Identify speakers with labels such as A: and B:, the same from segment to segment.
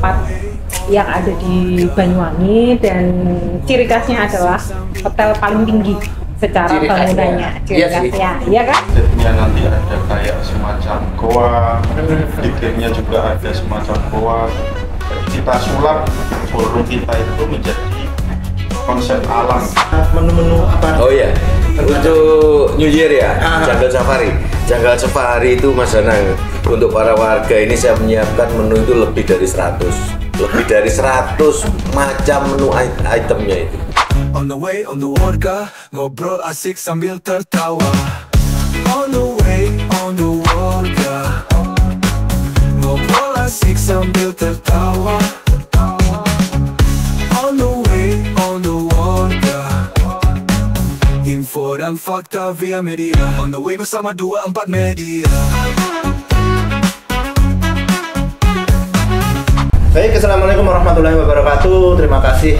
A: 4 yang ada di Banyuwangi, dan ciri khasnya adalah hotel paling tinggi secara bangunannya. Ciri khasnya, iya kan?
B: Setnya nanti ada kayak semacam goa, dikirnya juga ada semacam goa. Jadi kita sulap ballroom kita itu menjadi konsep alam.
C: Menu-menu apa?
D: Oh iya, untuk New Year ya, Jungle Safari. Jungle Safari itu Mas Danang, untuk para warga ini saya menyiapkan menu itu lebih dari 100 macam menu itemnya itu.
E: On the way, on the Orca, ngobrol asik sambil tertawa. On the way, on the Orca, ngobrol asik sambil tertawa. On the way, on the Orca, info dan fakta via media. On the way bersama 24 media.
C: Baik, assalamualaikum warahmatullahi wabarakatuh. Terima kasih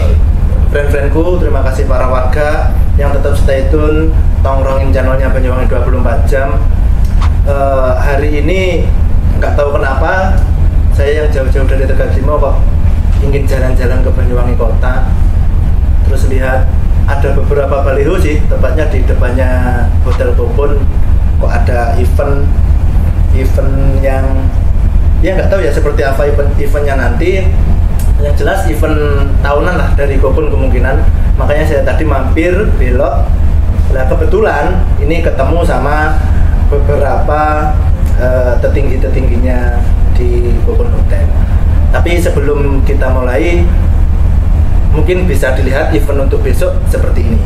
C: friend-friendku, terima kasih para warga yang tetap stay tune tongkrongin channelnya Banyuwangi 24 jam. Hari ini nggak tahu kenapa saya yang jauh-jauh dari Tegalimo kok ingin jalan-jalan ke Banyuwangi kota. Terus lihat ada beberapa baliho sih, tepatnya di depannya Hotel Kokun kok ada event yang ya nggak tahu ya seperti apa eventnya nanti. Yang jelas event tahunan lah dari Kokun kemungkinan, makanya saya tadi mampir belok. Nah kebetulan ini ketemu sama beberapa tetingginya di Kokun Hotel. Tapi sebelum kita mulai, mungkin bisa dilihat event untuk besok seperti ini.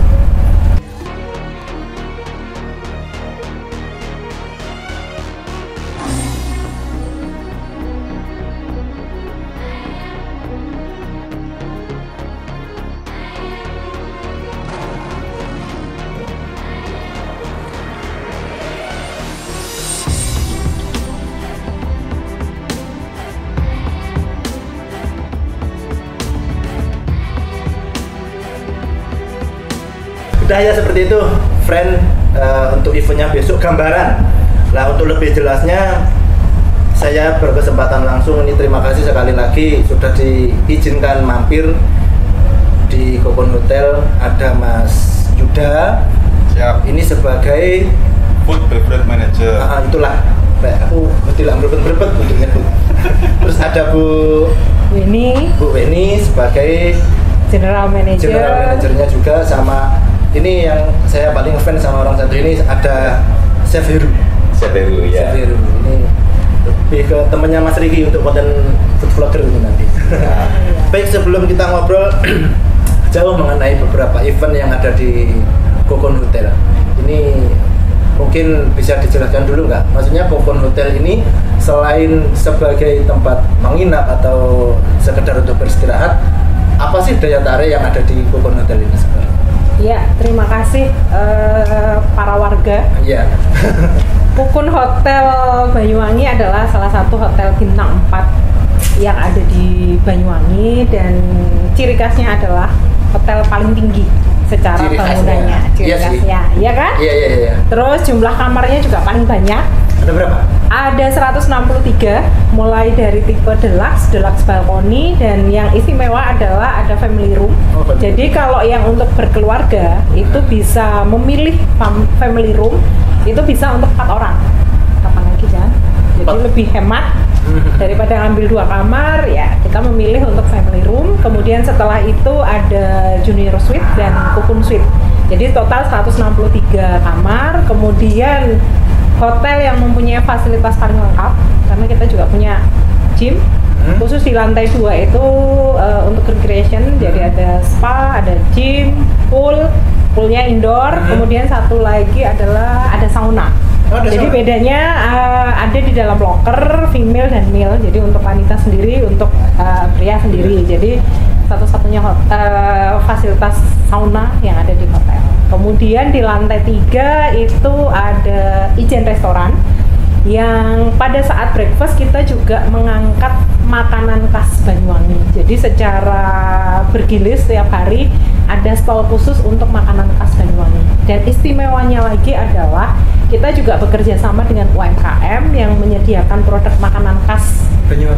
C: Udah ya seperti itu, friend, untuk eventnya besok gambaran. Nah untuk lebih jelasnya saya berkesempatan langsung ini, terima kasih sekali lagi sudah diizinkan mampir di Kokun Hotel. Ada Mas Yuda.
B: Siap.
C: Ini sebagai
B: Food Beverage Manager.
C: Itulah, aku tidak berebet untuk nyebut. Terus ada Bu Weni sebagai
A: General
C: Managernya juga, sama ini yang saya paling ngefans sama orang satu ini, ada Chef Heru ya. Chef Heru ini lebih ke temennya Mas Riki untuk konten food vlogger ini nanti. Baik, sebelum kita ngobrol jauh mengenai beberapa event yang ada di Kokun Hotel ini, mungkin bisa dijelaskan dulu nggak? Maksudnya Kokun Hotel ini selain sebagai tempat menginap atau sekedar untuk beristirahat, apa sih daya tarik yang ada di Kokun Hotel ini sebenarnya?
A: Ya, terima kasih para warga.
C: Iya.
A: Kokun Hotel Banyuwangi adalah salah satu hotel bintang 4 yang ada di Banyuwangi, dan ciri khasnya adalah hotel paling tinggi secara bangunannya. Ciri khasnya, iya kan?
C: Iya.
A: Terus jumlah kamarnya juga paling banyak.
C: Ada berapa?
A: Ada 163, mulai dari tipe deluxe balkoni, dan yang istimewa adalah ada family room. Jadi kalau yang untuk berkeluarga itu bisa memilih family room, itu bisa untuk 4 orang. Kapan lagi Jan? Jadi lebih hemat daripada ngambil 2 kamar, ya kita memilih untuk family room. Kemudian setelah itu ada junior suite dan Kokun suite. Jadi total 163 kamar. Kemudian hotel yang mempunyai fasilitas paling lengkap, karena kita juga punya gym khusus di lantai 2 itu untuk recreation. Jadi ada spa, ada gym, poolnya indoor. Kemudian satu lagi adalah ada sauna. Jadi bedanya ada di dalam locker female dan male. Jadi untuk wanita sendiri, untuk pria sendiri. Jadi satu-satunya fasilitas sauna yang ada di hotel. Kemudian di lantai 3 itu ada Ijen Restoran, yang pada saat breakfast kita juga mengangkat makanan khas Banyuwangi. Jadi secara bergilis setiap hari ada stall khusus untuk makanan khas Banyuwangi. Dan istimewanya lagi adalah kita juga bekerja sama dengan UMKM yang menyediakan produk makanan khas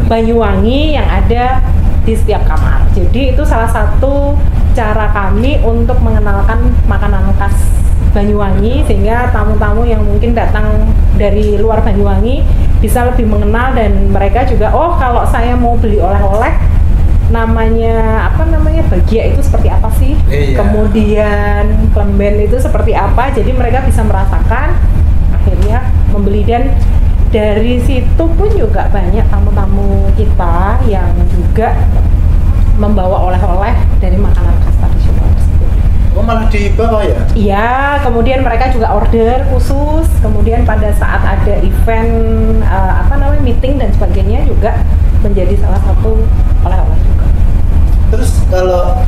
A: Banyuwangi yang ada di setiap kamar. Jadi itu salah satu cara kami untuk mengenalkan makanan khas Banyuwangi, sehingga tamu-tamu yang mungkin datang dari luar Banyuwangi bisa lebih mengenal, dan mereka juga, oh kalau saya mau beli oleh-oleh namanya bagia itu seperti apa sih, kemudian klemben itu seperti apa, jadi mereka bisa merasakan, akhirnya membeli. Dan dari situ pun juga banyak tamu-tamu kita yang juga membawa oleh-oleh dari makanan khas tradisional tersebut.
C: Oh, malah dibawa ya?
A: Iya, kemudian mereka juga order khusus, kemudian pada saat ada event meeting dan sebagainya juga menjadi salah satu oleh-oleh juga.
C: Terus kalau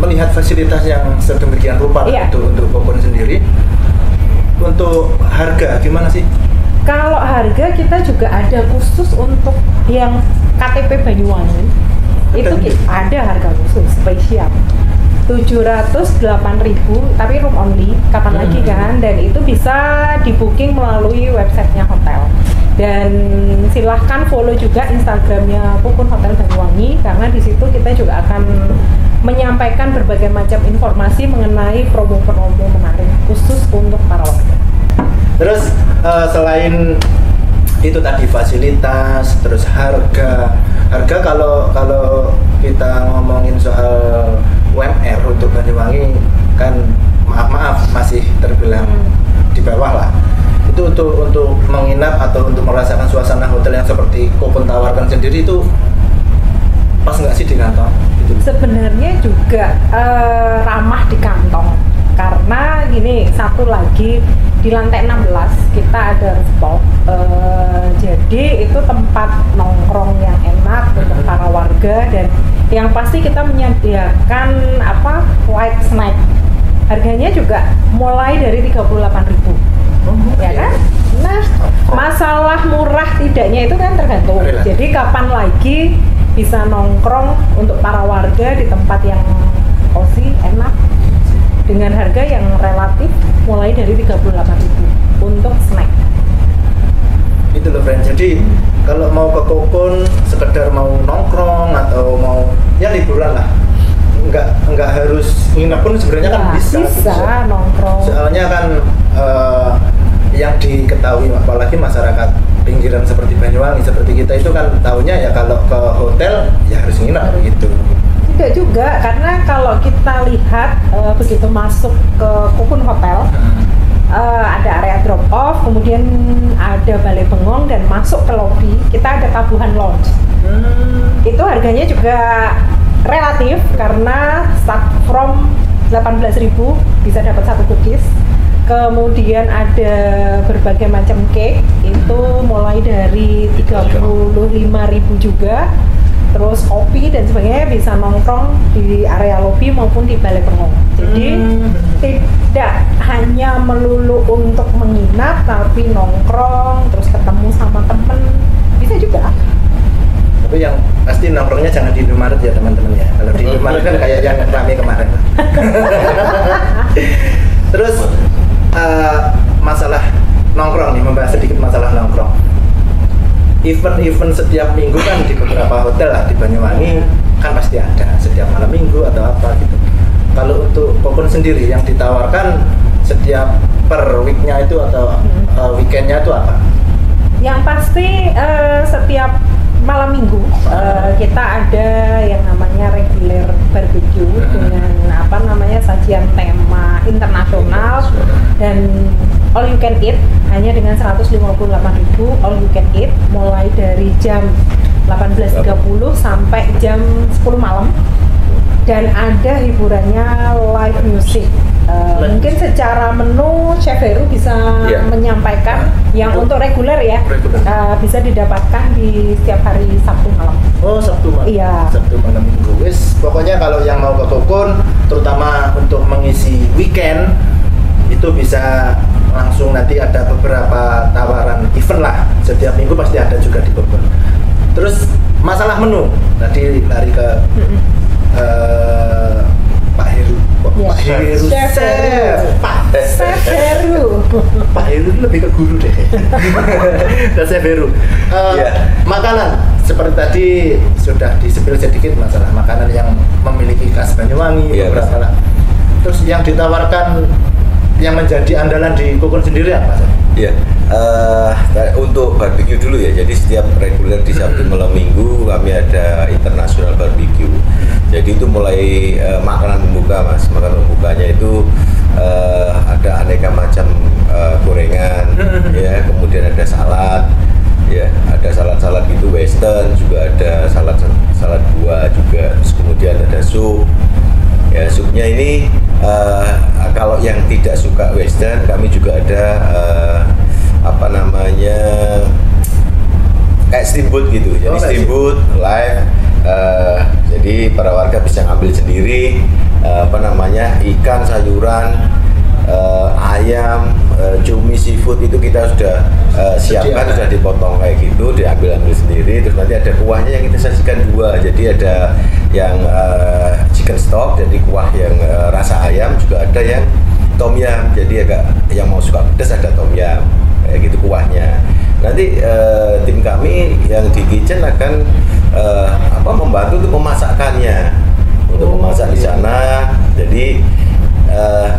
C: melihat fasilitas yang sedemikian rupa untuk Kokon sendiri, untuk harga gimana sih?
A: Kalau harga kita juga ada khusus untuk yang KTP Banyuwangi, itu ada harga khusus spesial 708.000, tapi room only, kapan lagi kan, dan itu bisa di booking melalui websitenya hotel. Dan silahkan follow juga Instagramnya Kokon Hotel Banyuwangi, karena di situ kita juga akan menyampaikan berbagai macam informasi mengenai promo-promo menarik khusus untuk para warga.
C: Terus selain itu tadi fasilitas, terus harga kalau kita ngomongin soal UMR untuk Banyuwangi kan maaf masih terbilang di bawah lah. Itu untuk menginap atau untuk merasakan suasana hotel yang seperti Kokon tawarkan sendiri itu pas nggak sih di kantong? Gitu.
A: Sebenarnya juga ramah di kantong, karena gini, satu lagi di lantai 16 kita ada rooftop, jadi itu tempat nongkrong yang enak untuk para warga, dan yang pasti kita menyediakan white snack, harganya juga mulai dari 38.000. Ya kan? Nah, masalah murah tidaknya itu kan tergantung. Jadi kapan lagi bisa nongkrong untuk para warga di tempat yang cozy, enak, dengan harga yang relatif mulai dari 38.000 untuk snack.
C: Itu loh friend. Jadi kalau mau ke Kokon sekedar mau nongkrong atau mau ya liburan lah, nggak harus nginep pun sebenarnya kan bisa
A: nongkrong.
C: Soalnya kan yang diketahui apalagi masyarakat pinggiran seperti Banyuwangi seperti kita itu kan tahunya ya kalau ke hotel ya harus nginep gitu.
A: Tidak juga, karena kalau kita lihat begitu masuk ke Kokon Hotel, ada area drop off, kemudian ada balai bengong, dan masuk ke lobby kita ada Tabuhan Lounge. Itu harganya juga relatif karena start from 18.000 bisa dapat 1 cookies. Kemudian ada berbagai macam cake, itu mulai dari 35.000 juga. Terus kopi dan sebagainya, bisa nongkrong di area lobi maupun di balai bengong. Jadi tidak hanya melulu untuk menginap, tapi nongkrong, terus ketemu sama temen, bisa juga.
C: Tapi yang pasti nongkrongnya jangan di Indomaret ya teman-teman ya. Kalau di Indomaret kan kayak yang rame kemarin. Terus masalah nongkrong nih, membahas sedikit masalah nongkrong. Event-event setiap minggu kan di beberapa hotel lah di Banyuwangi kan pasti ada setiap malam minggu atau apa gitu. Kalau untuk Kokon sendiri yang ditawarkan setiap per weeknya itu atau weekendnya itu apa?
A: Yang pasti setiap malam minggu kita ada yang namanya regular barbecue dengan sajian tema internasional dan all you can eat hanya dengan 158.000 all you can eat mulai dari jam 18.30 sampai jam 10 malam, dan ada hiburannya live music. Mungkin secara menu Chef Heru bisa menyampaikan yang untuk reguler ya, bisa didapatkan di setiap hari Sabtu malam.
C: Oh, Sabtu malam.
A: Iya.
C: Sabtu malam minggu. Wis, pokoknya kalau yang mau ke Kokon, terutama untuk mengisi weekend, itu bisa langsung nanti ada beberapa tawaran event lah. Setiap minggu pasti ada juga di Kokon. Terus masalah menu, tadi lari ke Pak Heru. Pak Heru Chef.
A: Chef Heru.
C: Pak Heru lebih ke guru deh. Dan Chef Heru. Makanan seperti tadi sudah disebut sedikit masalah makanan yang memiliki khas Banyuwangi beberapa lah. Terus yang ditawarkan yang menjadi andalan di Kukun sendiri apa?
D: Iya, untuk barbecue dulu ya. Jadi setiap reguler di Sabtu malam Minggu kami ada internasional barbecue. Jadi itu mulai makanan pembuka, Mas. Makanan pembukanya itu ada aneka macam gorengan, ya. Kemudian ada salad, ya. Ada salad-salad gitu western, juga ada salad buah juga. Terus kemudian ada sup. Ya, supnya ini kalau yang tidak suka western, kami juga ada apa namanya kayak steamboat gitu. Jadi steamboat live, jadi para warga bisa ngambil sendiri apa namanya ikan, sayuran, ayam, cumi, seafood itu kita sudah siapkan, sudah dipotong kayak gitu, diambil sendiri. Terus nanti ada kuahnya yang kita sajikan dua. Jadi ada yang chicken stock, jadi kuah yang rasa ayam, juga ada yang tom yum. Jadi agak yang mau suka pedas ada tom yum kayak gitu kuahnya. Nanti tim kami yang di kitchen akan membantu untuk memasakkannya, untuk memasak di sana. Jadi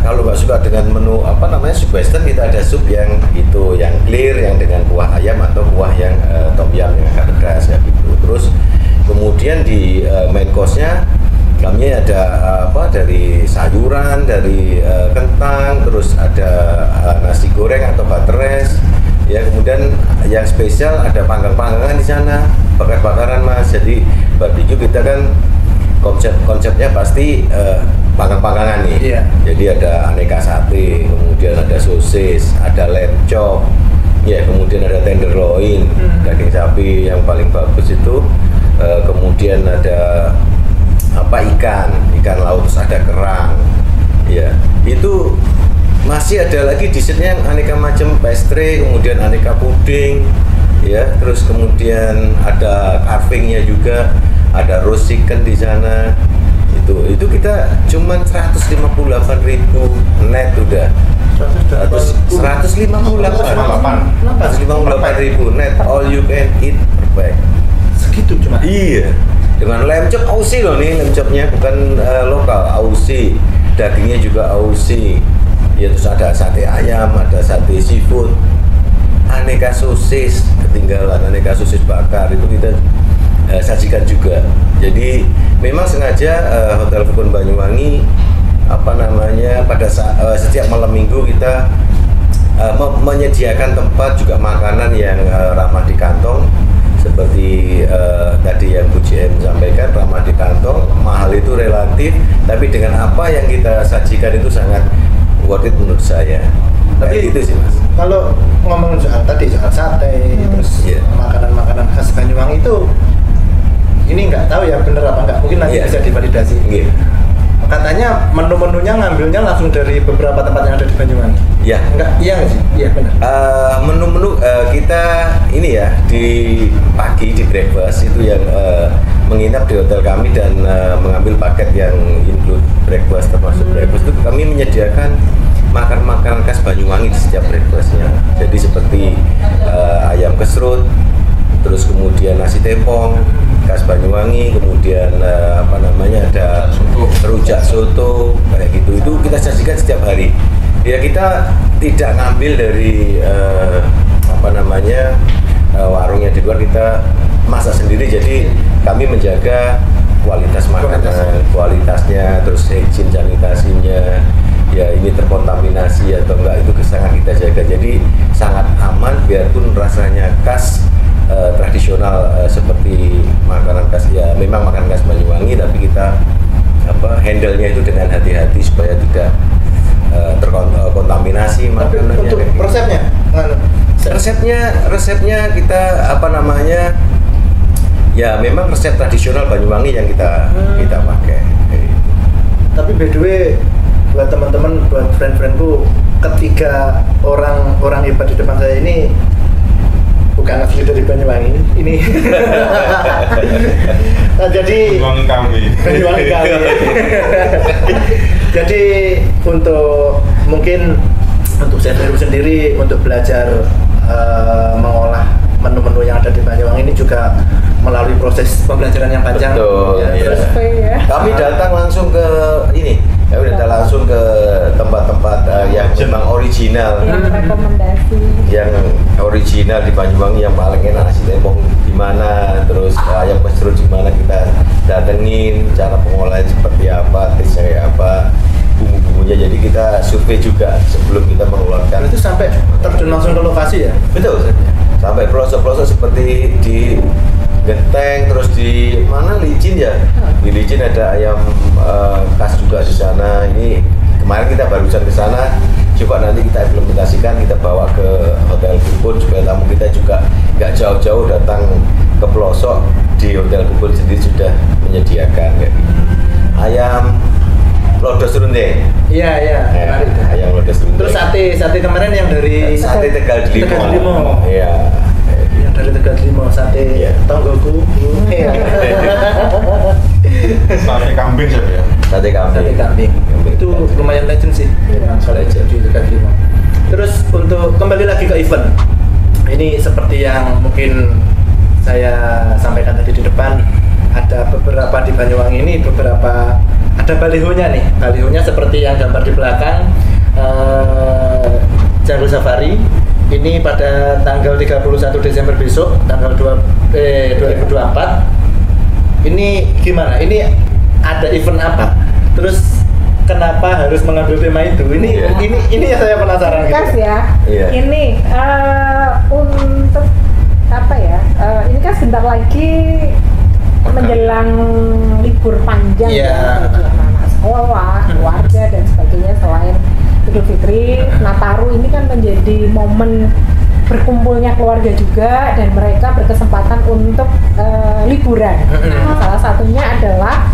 D: kalau nggak suka dengan menu apa namanya sup western, kita ada sup yang itu yang clear, yang dengan kuah ayam atau kuah yang tom yum yang agak pedas ya gitu. Terus kemudian di main course-nya kami ada dari sayuran, dari kentang, terus ada nasi goreng atau butter rice. Ya, kemudian yang spesial ada panggang-panggangan di sana, bakar-bakaran, Mas. Jadi barbecue kita kan konsepnya pasti panggang-panggangan nih. Iya. Jadi ada aneka sate, kemudian ada sosis, ada lamb chop, ya, kemudian ada tenderloin, daging sapi yang paling bagus itu, kemudian ada ikan laut, terus ada kerang, ya. Itu masih ada lagi dessertnya yang aneka macam pastry, kemudian aneka puding, ya, terus kemudian ada carvingnya juga, ada roast chicken di sana. Itu kita cuman 158.000 net udah. 158.000 net, all you can eat perfect.
C: Segitu cuma.
D: Iya. Dengan lamb chop Aussie loh nih, lamb chopnya bukan lokal, Aussie. Dagingnya juga Aussie. Ya, terus ada sate ayam, ada sate seafood, aneka sosis ketinggalan, aneka sosis bakar itu kita sajikan juga. Jadi memang sengaja Hotel Kukun Banyuwangi pada setiap malam minggu kita menyediakan tempat juga makanan yang ramah di kantong, seperti tadi yang Bu GM sampaikan, ramah di kantong, mahal itu relatif, tapi dengan apa yang kita sajikan itu sangat worth it menurut saya. Tapi itu sih, Mas.
C: Kalau ngomong soal sate, terus makanan-makanan khas Banyuwangi itu, ini nggak tahu ya bener apa nggak, mungkin nanti bisa divalidasi. Katanya menu-menunya ngambilnya langsung dari beberapa tempat yang ada di Banyuwangi.
D: Iya.
C: Enggak, iya nggak sih? Iya benar.
D: Menu-menu kita ini ya di pagi di breakfast itu yang menginap di hotel kami dan mengambil paket yang include breakfast, termasuk breakfast itu kami menyediakan makan-makanan khas Banyuwangi di setiap breakfastnya. Jadi seperti ayam kesrut, terus kemudian nasi tempong khas Banyuwangi, kemudian ada rujak soto kayak gitu. Itu kita sajikan setiap hari. Ya, kita tidak ngambil dari warungnya di luar, kita masak sendiri. Jadi kami menjaga kualitas makanan, kualitasnya, terus hygiene sanitasinya, ya ini terkontaminasi atau enggak, itu sangat kita jaga. Jadi sangat aman, biarpun rasanya khas tradisional seperti makanan khas, ya memang makanan khas Banyuwangi, tapi kita handle-nya itu dengan hati-hati supaya tidak terkontaminasi makanannya.
C: Untuk
D: resepnya kita ya memang resep tradisional Banyuwangi yang kita pakai.
C: Tapi by the way, buat teman-teman, buat friend-friendku, ketiga orang hebat di depan saya ini bukan asli dari Banyuwangi ini. Nah, jadi
B: Banyuwangi kami.
C: Jadi untuk mungkin untuk chef Heru sendiri untuk belajar mengolah menu-menu yang ada di Banyuwangi ini juga melalui proses pembelajaran yang panjang.
D: Betul,
C: ya,
D: iya.
C: terus
D: Kami datang langsung ke ini, kami datang langsung ke tempat-tempat yang memang original,
A: Yang rekomendasi.
D: yang original di Banyuwangi yang paling enak nasi tembong di mana, terus ayam pesrut di mana kita datengin, cara pengolahan seperti apa, taste kayak apa, bumbu-bumbunya. Jadi kita survei juga sebelum kita mengeluarkan.
C: itu sampai terjun langsung ke lokasi ya.
D: Betul, sampai pelosok-pelosok seperti di Genteng, terus di mana Licin ya, di Licin ada ayam khas juga di sana. Ini kemarin kita barusan ke sana, coba nanti kita implementasikan, kita bawa ke Hotel Bubun supaya tamu kita juga nggak jauh-jauh datang ke pelosok, di Hotel Bubun sendiri sudah menyediakan kayak gitu. Ayam lodos rundeng.
C: Iya, iya, menarik.
D: Ayam lodos rundeng.
C: Terus sate kemarin yang dari
D: sate Tegal Delimo.
C: Tegal Delimo.
D: Iya.
C: Yang dari Tegal Delimo, sate
D: Iya.
C: tonggoku. Iya.
B: Sate kambing siapa ya?
D: Sate kambing.
C: Sate kambing. Itu lumayan legend sih. Soal legend di Tegal Delimo. Terus untuk kembali lagi ke event. Ini seperti yang mungkin saya sampaikan tadi di depan, ada beberapa di Banyuwangi ini ada balihonya nih. Balihonya seperti yang gambar di belakang, Jungle Safari. Ini pada tanggal 31 Desember besok, tanggal 2024. Ini gimana? Ini ada event apa? Terus kenapa harus mengambil tema itu? Ini yang saya penasaran
A: Khas
C: gitu.
A: ya.
D: Iya.
A: Ini untuk apa ya? Ini kan sebentar lagi menjelang libur panjang
C: Iya.
A: ya, bagi anak-anak sekolah, keluarga dan sebagainya. Selain Idul Fitri, Nataru ini kan menjadi momen berkumpulnya keluarga juga dan mereka berkesempatan untuk liburan. Nah, salah satunya adalah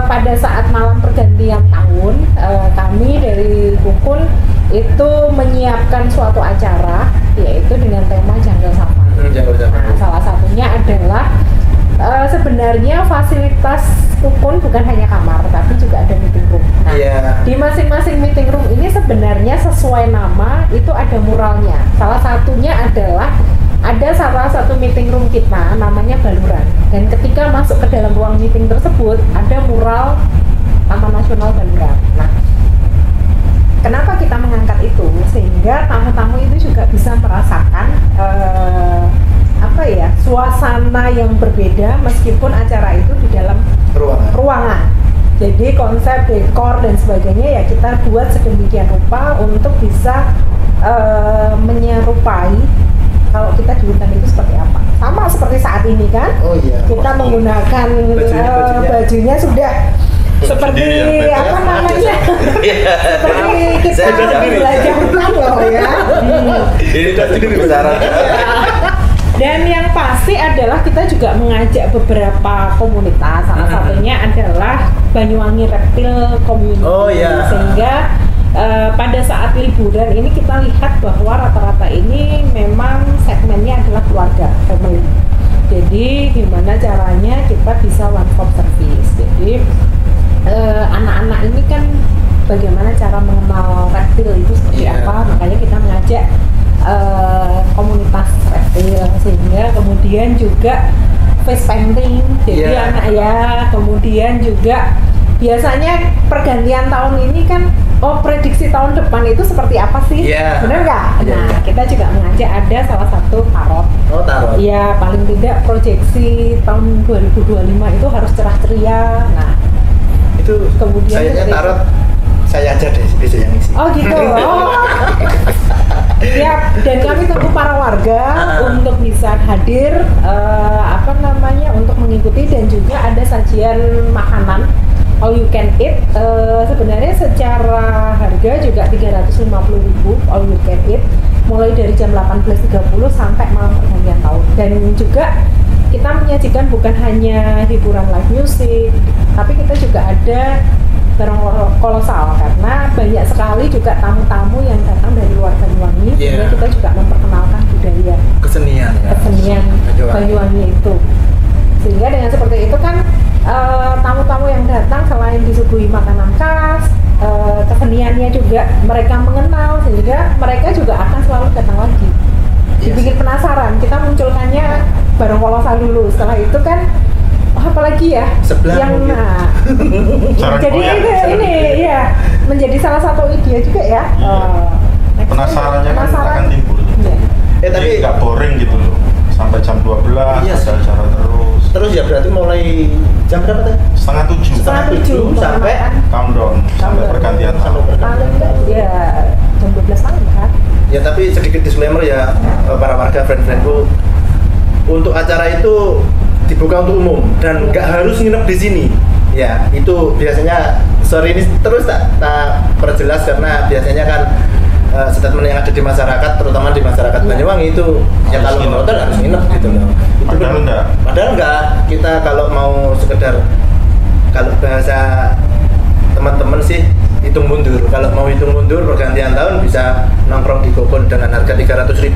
A: pada saat malam pergantian tahun, kami dari Kukun itu menyiapkan suatu acara yaitu dengan tema Jungle Safari.
C: Jungle Safari.
A: Nah, salah satunya adalah sebenarnya fasilitas Kukun bukan hanya kamar tapi juga ada meeting room. Nah,
C: Iya.
A: di masing-masing meeting room ini sebenarnya sesuai nama itu ada muralnya. Salah satunya adalah ada salah satu meeting room kita namanya Baluran, dan ketika masuk ke dalam ruang meeting tersebut ada mural Taman Nasional Baluran. Nah, kenapa kita mengangkat itu? Sehingga tamu-tamu itu juga bisa merasakan suasana yang berbeda meskipun acara itu di dalam ruangan. Jadi konsep dekor dan sebagainya ya kita buat sedemikian rupa untuk bisa menyerupai kalau kita di hutan itu seperti apa. Sama seperti saat ini kan, kita menggunakan bajunya sudah seperti apa namanya? Seperti kita belajar hutan loh ya.
D: Ini sendiri besaran.
A: Dan yang pasti adalah kita juga mengajak beberapa komunitas, salah satunya adalah Banyuwangi Reptile Community. Sehingga pada saat liburan ini kita lihat bahwa rata-rata ini memang segmennya adalah keluarga, family. Jadi gimana caranya kita bisa one stop service. Jadi anak-anak ini kan bagaimana cara mengenal reptil itu seperti apa, makanya kita mengajak komunitas reptil, sehingga kemudian juga face painting, jadi anak ya, kemudian juga biasanya pergantian tahun ini kan prediksi tahun depan itu seperti apa sih, benar nggak? Nah kita juga mengajak ada salah satu tarot.
C: Tarot.
A: Iya, paling tidak proyeksi tahun 2025 itu harus cerah ceria. Nah
C: itu
A: kemudian
C: kayaknya tarot saya aja deh bisa yang isi.
A: Oh gitu. Ya, dan kami tunggu para warga untuk bisa hadir untuk mengikuti, dan juga ada sajian makanan all you can eat. Sebenarnya secara harga juga 350.000 all you can eat, mulai dari jam 18.30 sampai malam pergantian tahun. Dan juga kita menyajikan bukan hanya hiburan live music, tapi kita juga ada barang kolosal karena banyak sekali juga tamu-tamu yang datang dari luar Banyuwangi, sehingga kita juga memperkenalkan budaya kesenian Banyuwangi itu. Sehingga dengan seperti itu kan tamu-tamu yang datang selain disuguhi makanan khas, juga mereka mengenal, sehingga mereka juga akan selalu datang lagi. Dibikin penasaran, kita munculkannya bareng kolosal dulu. Setelah itu kan apalagi ya
C: Sebelah
A: yang
C: mungkin.
A: jadi ini ya menjadi salah satu ide juga ya.
B: Iya. Penasarannya kan akan timbul.
A: Iya.
B: Jadi
C: Tapi
B: nggak boring gitu loh. Sampai jam 12
C: Iya,
B: ada acara terus.
C: ya berarti mulai jam berapa tadi?
B: Setengah 7
A: Setengah 7
C: sampai
B: countdown sampai pergantian tahun.
A: paling enggak ya jam 12 malam kan.
C: Ya tapi sedikit disclaimer ya para warga friend-friendku, untuk acara itu dibuka untuk umum dan nggak harus nginep di sini. Ya itu biasanya sorry ini terus tak perjelas karena biasanya kan statement yang ada di masyarakat, terutama di masyarakat Banyuwangi itu ya kalau mau hotel harus nginep gitu loh. Itu
B: Padahal enggak.
C: Padahal enggak. Kita kalau mau sekedar, kalau bahasa teman-teman sih hitung mundur. Kalau mau hitung mundur pergantian tahun bisa nongkrong di Kokon dengan harga 300.000.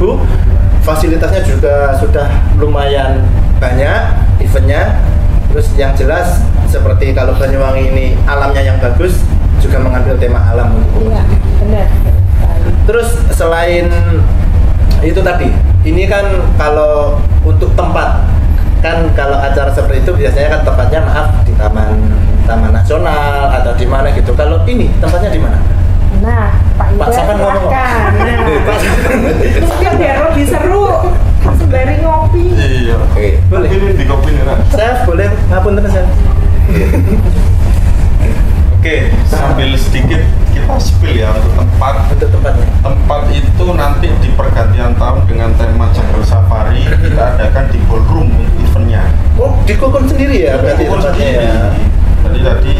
C: Fasilitasnya juga sudah lumayan banyak eventnya. Terus yang jelas seperti kalau Banyuwangi ini alamnya yang bagus, juga mengambil tema alam untuk
A: Iya, benar.
C: Terus selain itu tadi, ini kan kalau untuk tempat, kan kalau acara seperti itu biasanya kan tempatnya maaf di taman nasional atau di mana gitu. Kalau ini tempatnya di mana?
A: Nah, Pak Ida
C: Sapan ngomong.
A: silahkan. Nah, supaya biar lebih seru sembari ngopi.
B: Iya.
D: Oke.
C: Boleh.
B: Ini di kopi nih kan.
C: Saya boleh ngapunten saya.
B: Oke, sambil sedikit kita spill ya untuk tempat.
C: Untuk tempatnya.
B: Tempat itu nanti di pergantian tahun dengan tema Jungle Safari kita adakan di ballroom untuk eventnya.
C: Oh, di Kokon sendiri ya berarti
B: Kokon
C: tempatnya
B: sendiri.
C: ya.
B: Jadi tadi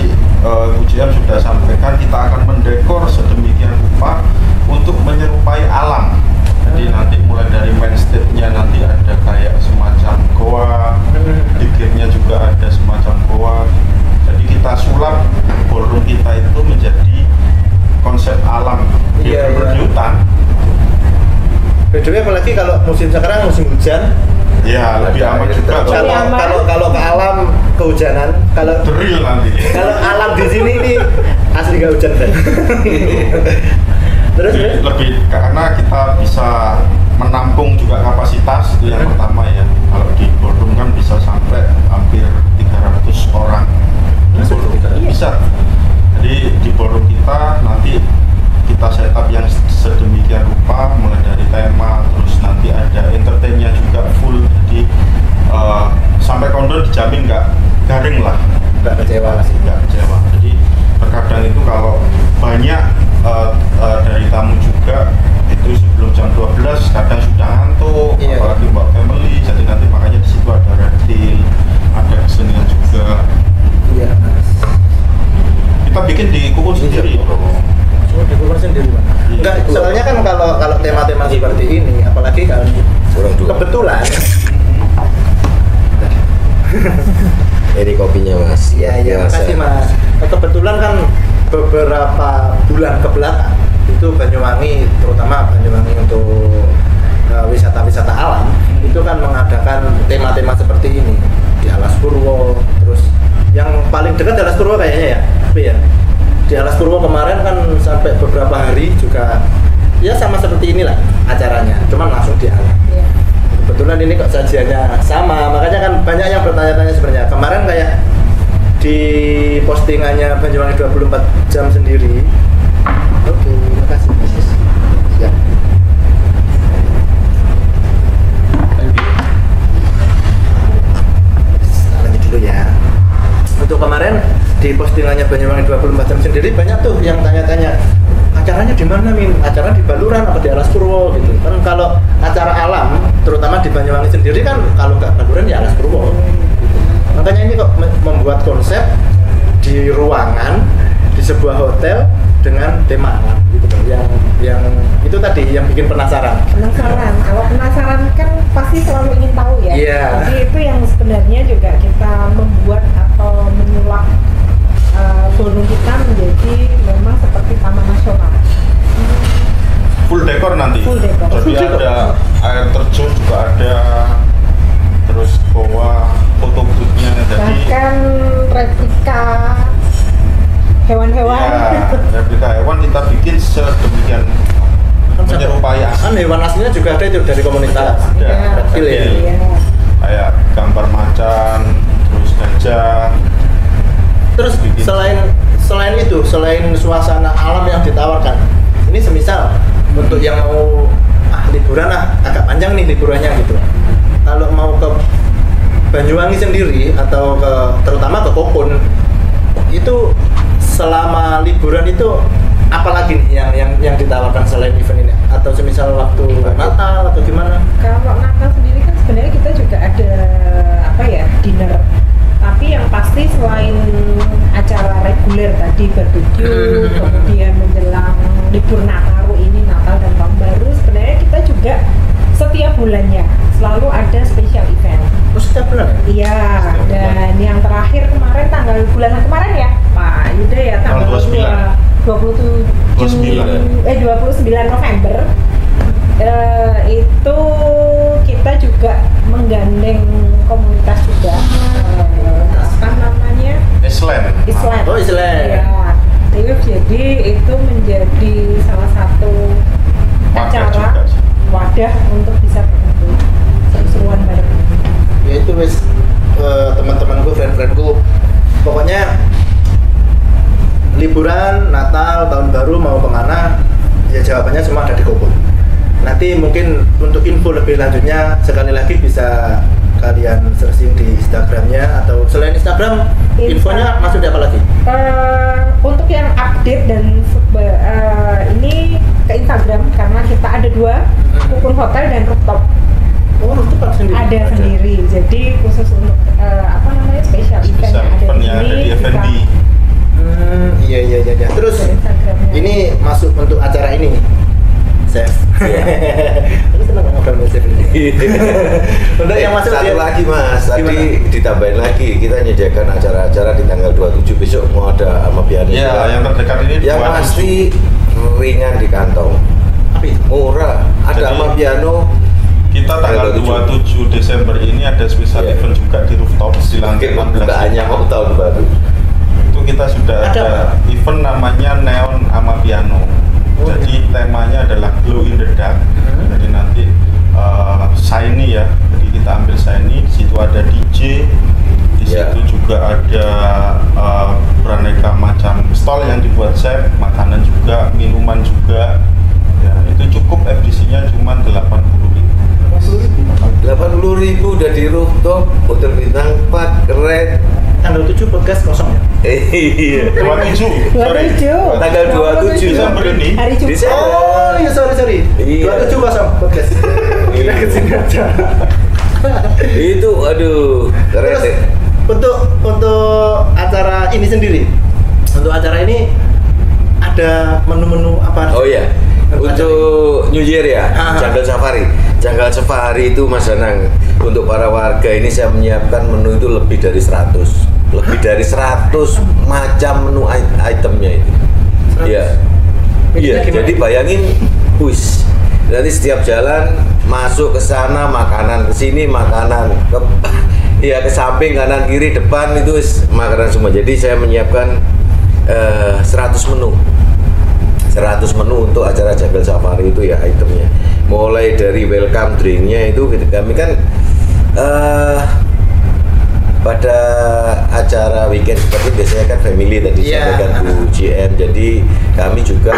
B: UJM sudah sampaikan kita akan mendekor sedemikian rupa untuk menyerupai alam. Jadi nanti mulai dari main stage-nya nanti ada kayak semacam goa, di game-nya juga ada semacam goa. Jadi kita sulap ballroom kita itu menjadi konsep alam,
C: Iya,
B: di hutan.
C: By the way, apalagi kalau musim sekarang musim hujan,
B: Ya lebih
D: Ada
B: aman
D: air
B: juga.
D: terjun.
C: kalau ke alam kehujanan, kalau
B: Drill nanti.
C: kalau alam di sini nih asli gak hujan kan. Terus
B: Jadi lebih karena kita bisa menampung juga kapasitas itu yang pertama ya. Kalau di ballroom kan bisa sampai hampir 300 orang. Di
C: Masuk
B: ballroom.
C: 300?
B: Bisa. Jadi di ballroom kita nanti kita setup yang sedemikian rupa, mulai dari tema, terus nanti ada entertainnya juga full. Jadi sampai countdown dijamin nggak garing lah,
C: nggak kecewa lah sih.
B: nggak kecewa. Jadi terkadang itu kalau banyak dari tamu juga itu sebelum jam 12 kadang sudah ngantuk,
C: Iya.
B: apalagi bawa family. Jadi nanti makanya di situ ada reptil, ada kesenian juga.
C: Iya, Mas.
B: Kita bikin di Kokon sendiri.
C: Oh, di Kokon sendiri, Mas. Enggak, soalnya kan kalau tema-tema seperti ini, apalagi kalau
D: Kurang dua.
C: kebetulan.
D: Ini kopinya mas.
C: Iya, iya,
D: Biasa.
C: makasih Mas. Kebetulan kan beberapa bulan ke belakang itu Banyuwangi, terutama Banyuwangi untuk wisata-wisata alam itu kan mengadakan tema-tema seperti ini di Alas Purwo. Terus yang paling dekat di Alas Purwo kayaknya ya, tapi ya di Alas Purwo kemarin kan sampai beberapa hari juga ya sama seperti inilah acaranya, cuman langsung di alam.
A: Iya.
C: Kebetulan ini kok sajiannya sama, makanya kan banyak yang bertanya-tanya sebenarnya. Kemarin kayak di postingannya Banyuwangi 24 jam sendiri. Oke, makasih. Siap. Kita lanjut dulu ya. Untuk kemarin di postingannya Banyuwangi 24 jam sendiri banyak tuh yang tanya-tanya, acaranya di mana Min? Acara di Baluran apa di Alas Purwo gitu. Kan kalau acara alam, terutama di Banyuwangi sendiri kan kalau nggak Baluran ya Alas Purwo. Makanya ini kok membuat konsep di ruangan di sebuah hotel dengan tema alam gitu kan. Yang itu tadi yang bikin penasaran.
A: Penasaran, kalau penasaran kan pasti selalu ingin tahu ya.
C: Iya.
A: Jadi itu yang sebenarnya juga kita membuat atau menyulap ballroom kita menjadi memang seperti taman nasional.
B: Full dekor nanti.
A: Full dekor.
B: Jadi
C: Full dekor.
B: ada air terjun juga ada, terus goa, foto boothnya. Jadi
A: Bahkan replika hewan-hewan.
B: Ya, replika hewan kita bikin sedemikian menyerupai asli.
C: Kan hewan aslinya juga ada itu dari komunitas.
B: Ada,
C: reptil ya.
A: Iya.
B: Kayak gambar macan, terus gajah.
C: Terus selain itu, selain suasana alam yang ditawarkan, ini semisal untuk yang mau liburan agak panjang nih liburannya gitu. Kalau mau ke Banyuwangi sendiri atau terutama ke Kokun, itu selama liburan itu apalagi nih yang ditawarkan selain event ini? Atau semisal waktu Natal atau gimana?
A: Kalau Natal sendiri kan sebenarnya kita juga ada dinner. Tapi yang pasti selain acara reguler tadi barbecue, kemudian menjelang libur Natal ini Natal dan Tahun Baru, sebenarnya kita juga setiap bulannya selalu ada special event.
C: Oh, setiap bulan?
A: Iya, dan yang terakhir kemarin bulan kemarin ya Pak Yuda ya, tanggal 29 November itu kita juga menggandeng komunitas juga apa namanya?
B: Islam.
C: Oh, Islam.
A: Ya, jadi itu menjadi salah satu acara wadah untuk bisa berkumpul seru-seruan bareng.
C: Ya itu wes teman-temanku, friend-friendku, pokoknya liburan Natal, Tahun Baru mau kemana, ya jawabannya semua ada di Kokun. Nanti mungkin untuk info lebih lanjutnya sekali lagi bisa kalian searching di Instagramnya, atau selain Instagram infonya masuk di apa lagi?
A: Untuk yang update dan ini ke Instagram karena kita ada 2, Kokun Hotel dan Rooftop.
C: Oh, Rooftop sendiri? Ada
A: sendiri, jadi khusus untuk special event yang ada di
B: F&B.
C: Iya. Terus ini masuk untuk acara ini, Chef. Aku senang ngobrol sama Chef ini. Untuk yang masuk
D: satu lagi Mas, tadi ditambahin lagi, kita menyediakan acara-acara di tanggal 27 besok mau ada sama piano.
B: Iya, yang terdekat ini
D: yang pasti ringan di kantong. Murah, ada sama piano.
B: Kita tanggal 27 Desember ini ada special event juga di Rooftop di lantai 16.
D: Hanya mau Tahun Baru.
B: Itu kita sudah ada event namanya Neon sama Piano. Jadi temanya adalah Glow in the Dark. Jadi nanti shiny ya. Jadi kita ambil shiny. Di situ ada DJ. Di situ juga ada beraneka macam stall yang dibuat chef, makanan juga, minuman juga. Ya, itu cukup FDC-nya cuma
D: 80.000 udah di Rooftop, hotel bintang 4, keren.
C: Tanggal 7 podcast kosong ya?
D: Iya.
B: 27.
D: Tanggal 27
B: Desember ini.
A: Hari Jumat.
C: Oh iya, sorry.
D: Iya.
C: 27 kosong podcast. Kita kesini aja.
D: Itu aduh, keren.
C: Terus untuk acara ini sendiri, untuk acara ini ada menu-menu apa?
D: Oh iya, untuk New Year ya, Jungle Safari. Jungle Safari itu Mas Danang, untuk para warga ini saya menyiapkan menu itu lebih dari 100 macam menu itemnya itu. Iya. Iya, jadi bayangin, nanti setiap jalan masuk ke sana makanan, ke sini makanan, ke samping, kanan, kiri, depan itu makanan semua. Jadi saya menyiapkan 100 menu untuk acara Jungle Safari itu ya itemnya. Mulai dari welcome drinknya itu kami kan pada acara weekend seperti biasanya kan family tadi sampaikan Bu GM. Jadi kami juga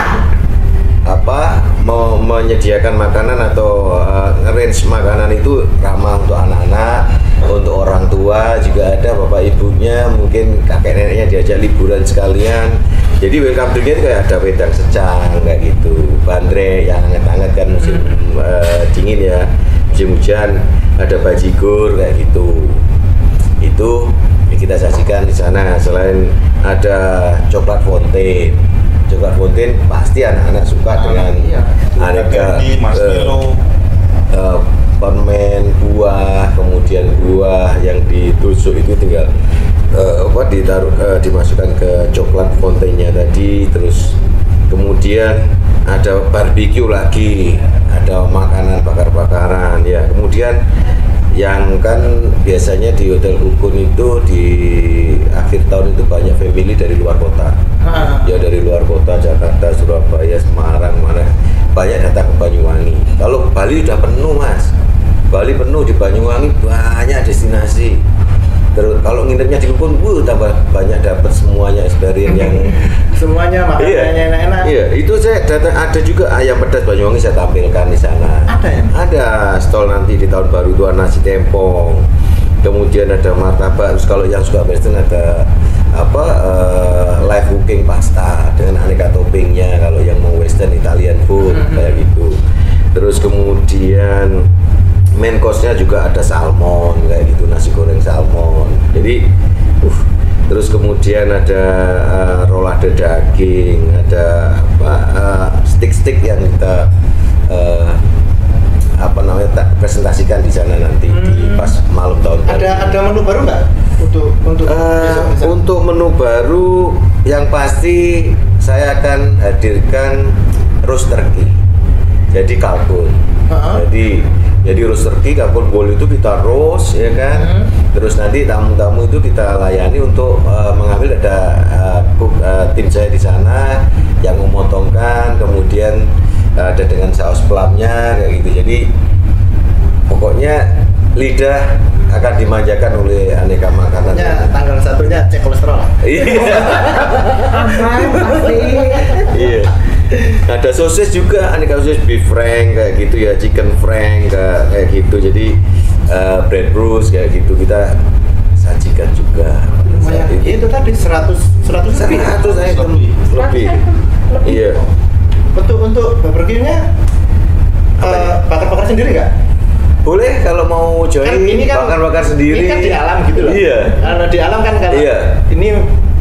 D: menyediakan makanan atau arrange makanan itu ramah untuk anak-anak, untuk orang tua juga ada, bapak ibunya, mungkin kakek neneknya diajak liburan sekalian. Jadi welcome drinknya itu kayak ada wedang secang kayak gitu, bandrek yang hangat-hangat kan musim dingin ya, musim hujan ada bajigur kayak gitu. Itu kita sajikan di sana. Selain ada coklat fontaine pasti anak-anak suka dengan aneka permen, buah, kemudian buah yang ditusuk itu tinggal dimasukkan ke coklat fontainenya tadi. Terus kemudian ada barbecue lagi, ada makanan bakar-bakaran ya. Kemudian yang kan biasanya di Hotel Kokun itu di akhir tahun itu banyak family dari luar kota. dari luar kota, Jakarta, Surabaya, Semarang, mana banyak datang ke Banyuwangi. Kalau Bali udah penuh Mas, Bali penuh, di Banyuwangi banyak destinasi. Terus kalau nginepnya di Kupon, tambah banyak dapat semuanya experience yang
C: semuanya makanannya enak-enak.
D: Iya, itu saya datang, ada juga ayam pedas Banyuwangi saya tampilkan di sana.
C: Ada ya?
D: Ada stall nanti di tahun baru itu nasi tempong. Kemudian ada martabak. Terus kalau yang suka western ada live cooking pasta dengan aneka toppingnya. Kalau yang mau western Italian food kayak gitu. Terus kemudian main course-nya juga ada salmon kayak gitu, nasi goreng salmon. Jadi terus kemudian ada rolade daging, ada stick-stick yang kita presentasikan di sana nanti di pas malam tahun baru.
C: Ada menu baru nggak untuk
D: untuk menu baru yang pasti saya akan hadirkan roast turkey. Jadi kalkun. Jadi roast turkey, kalkun bol itu kita roast ya kan. Terus nanti tamu-tamu itu kita layani untuk mengambil, ada tim saya di sana yang memotongkan, kemudian ada dengan saus plumnya kayak gitu. Jadi pokoknya lidah akan dimanjakan oleh aneka makanan.
C: Ya, tanggal 1-nya cek kolesterol.
D: Iya.
A: Aman pasti.
D: Iya. Ada sosis juga, aneka sosis beef frank kayak gitu ya, chicken frank kayak gitu. Jadi bread bruise kayak gitu kita sajikan juga.
C: Lumayan. Itu tadi 100
D: item lebih. Iya.
C: Untuk barbeque-nya bakar-bakar sendiri nggak?
D: Boleh kalau mau join
C: Kan ini kan-
D: bakar-bakar sendiri.
C: Ini kan di alam gitu loh.
D: Iya.
C: Kalau di alam kan kalau
D: Iya.
C: ini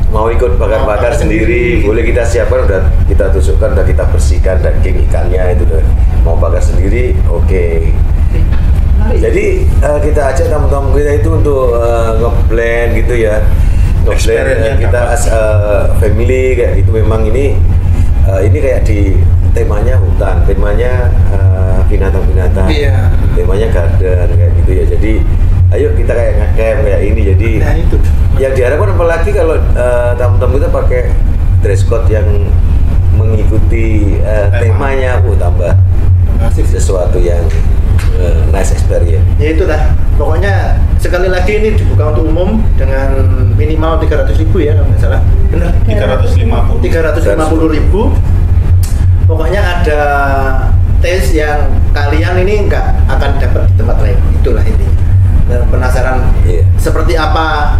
D: Mau ikut bakar-bakar sendiri, boleh kita siapkan, udah kita tusukkan, udah kita bersihkan daging ikannya itu udah mau bakar sendiri, oke. Jadi kita ajak tamu-tamu kita itu untuk ngeblend gitu ya, ngeblend kita as family kayak gitu. Memang ini kayak di temanya hutan, temanya binatang-binatang,
C: Iya.
D: temanya garden kayak gitu ya. Jadi ayo kita kayak ngecamp kayak ini. Jadi
C: Nah itu.
D: yang diharapkan apalagi kalau tamu-tamu kita pakai dress code yang mengikuti temanya, tambah sesuatu yang nice experience.
C: Ya itu dah. Pokoknya sekali lagi ini dibuka untuk umum dengan minimal 300.000 ya kalau nggak salah. Benar. 350.000. Pokoknya ada tes yang kalian ini nggak akan dapat di tempat lain. Itulah intinya. Dan penasaran seperti apa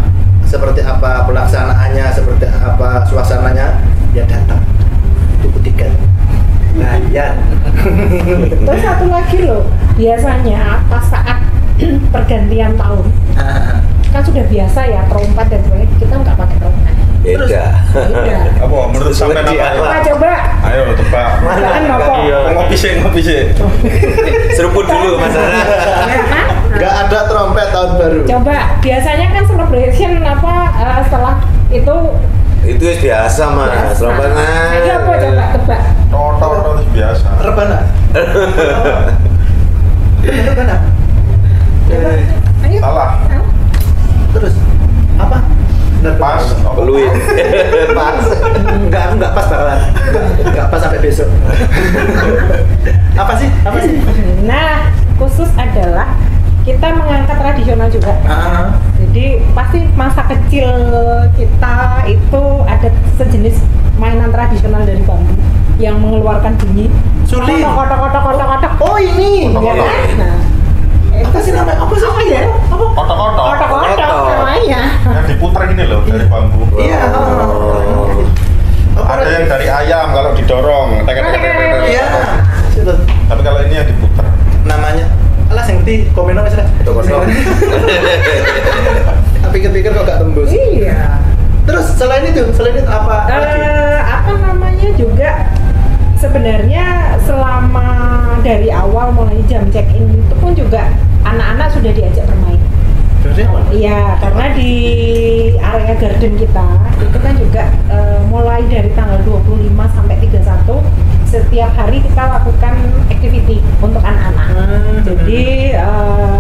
C: pelaksanaannya, seperti apa suasananya, ya datang tunggu tiket. Nah ya.
A: Terus satu lagi loh, biasanya pas saat pergantian tahun kan sudah biasa ya trompet dan sebagainya, kita nggak pakai trompet.
D: Beda.
B: Apa menurut sampean
A: Nah,
B: apa?
A: coba
B: Ayo tebak.
A: Makan apa?
B: Ngopi sih.
D: Seruput dulu Mas Ana.
C: Nggak ada trompet tahun baru.
A: Coba biasanya kan celebration setelah itu
D: Itu biasa Mas, rombongan.
A: Jadi apa coba tebak?
B: Toto biasa.
C: Rebana. Rebana.
A: Coba. Ayo.
B: Salah.
C: Terus apa? Benar
B: Pas.
D: Peluit.
C: Pas. Enggak pas banget. Enggak pas sampai besok. Apa sih?
A: Nah, khusus adalah kita mengangkat tradisional juga. Jadi pasti masa kecil kita itu ada sejenis mainan tradisional dari bambu yang mengeluarkan bunyi.
C: Suling.
A: Kotak.
C: Oh ini.
A: Ya kan? Nah,
C: Apa sih namanya? Apa ya? Apa?
B: Kotak-kotak.
A: kotak namanya.
B: Yang diputar gini loh dari bambu.
C: Iya.
B: Ada yang dari ayam kalau didorong.
C: Iya. Itu.
B: Tapi kalau ini yang diputar.
C: Namanya. Alah sing ti komen wis lah. Pikir-pikir kok gak tembus.
A: Iya.
C: Terus selain itu apa lagi?
A: Apa namanya juga sebenarnya selama dari awal mulai jam check in itu pun juga anak-anak sudah diajak bermain.
C: Dari awal.
A: Iya, karena di area garden kita itu kan juga mulai dari tanggal 25 sampai 31 setiap hari kita lakukan activity untuk anak-anak. Jadi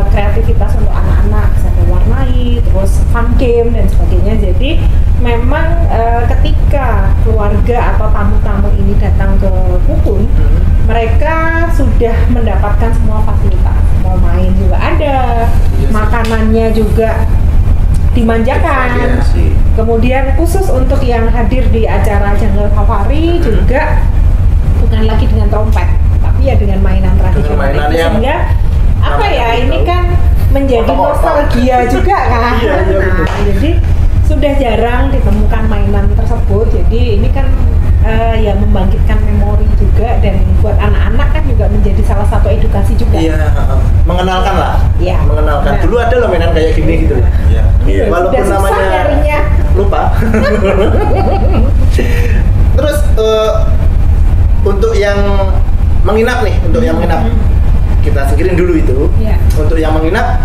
A: kreativitas untuk anak-anak bisa mewarnai, terus fun game dan sebagainya. Jadi memang ketika keluarga atau tamu-tamu ini datang ke Kukun, mereka sudah mendapatkan semua fasilitas. Mau main juga ada, makanannya juga dimanjakan. Kemudian khusus untuk yang hadir di acara Jungle Safari juga bukan lagi dengan trompet, tapi ya dengan mainan tradisional itu, sehingga apa ya, ini kan menjadi nostalgia juga kan. Nah, jadi sudah jarang ditemukan mainan tersebut, jadi ini kan ya membangkitkan memori juga, dan buat anak-anak kan juga menjadi salah satu edukasi juga.
C: Iya, mengenalkan lah.
A: Iya.
C: Mengenalkan.
A: Nah.
C: Dulu ada loh mainan kayak gini gitu.
B: Iya.
A: Iya,
C: Walaupun
A: sudah susah
C: namanya
A: nyarinya.
C: lupa. Terus untuk yang menginap nih, untuk yang menginap kita singkirin dulu itu.
A: Iya.
C: Untuk yang menginap,